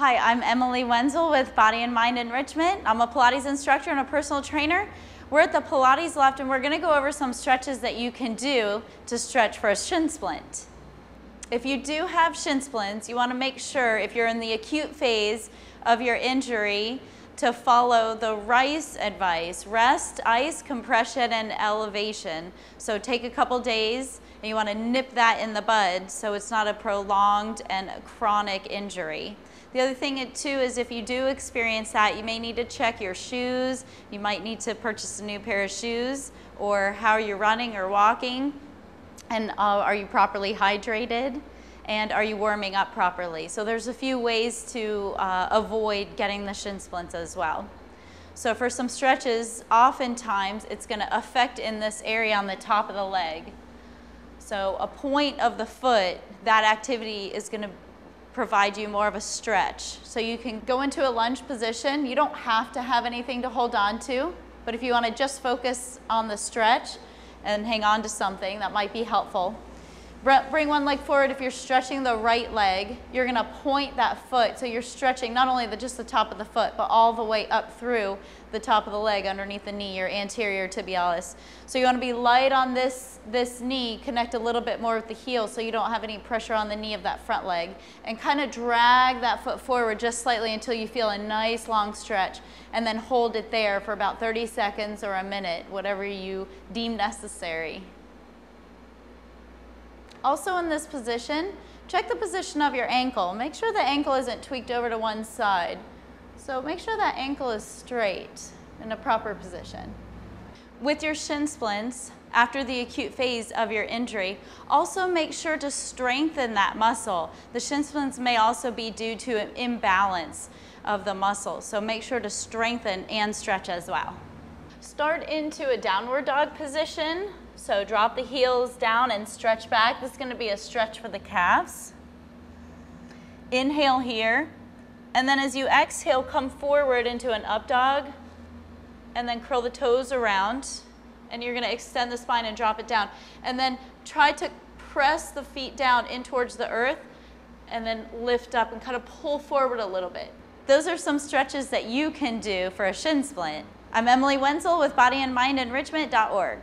Hi, I'm Emily Wenzel with Body and Mind Enrichment. I'm a Pilates instructor and a personal trainer. We're at the Pilates Loft and we're going to go over some stretches that you can do to stretch for a shin splint. If you do have shin splints, you want to make sure, if you're in the acute phase of your injury, to follow the RICE advice: rest, ice, compression, and elevation. So take a couple days and you want to nip that in the bud so it's not a prolonged and chronic injury. The other thing too is, if you do experience that, you may need to check your shoes. You might need to purchase a new pair of shoes, or how you're running or walking, and are you properly hydrated, and are you warming up properly. So there's a few ways to avoid getting the shin splints as well. So for some stretches, oftentimes it's going to affect in this area on the top of the leg. So a point of the foot, that activity is going to provide you more of a stretch. So you can go into a lunge position. You don't have to have anything to hold on to, but if you want to just focus on the stretch and hang on to something, that might be helpful. Bring one leg forward. If you're stretching the right leg, you're going to point that foot, so you're stretching not only just the top of the foot, but all the way up through the top of the leg, underneath the knee, your anterior tibialis. So you want to be light on this knee, connect a little bit more with the heel so you don't have any pressure on the knee of that front leg, and kind of drag that foot forward just slightly until you feel a nice long stretch, and then hold it there for about 30 seconds or a minute, whatever you deem necessary. Also in this position, check the position of your ankle. Make sure the ankle isn't tweaked over to one side. So make sure that ankle is straight in a proper position. With your shin splints, after the acute phase of your injury, also make sure to strengthen that muscle. The shin splints may also be due to an imbalance of the muscle, so make sure to strengthen and stretch as well. Start into a downward dog position. So drop the heels down and stretch back. This is going to be a stretch for the calves. Inhale here, and then as you exhale, come forward into an up dog, and then curl the toes around, and you're going to extend the spine and drop it down. And then try to press the feet down in towards the earth, and then lift up and kind of pull forward a little bit. Those are some stretches that you can do for a shin splint. I'm Emily Wenzel with bodyandmindenrichment.org.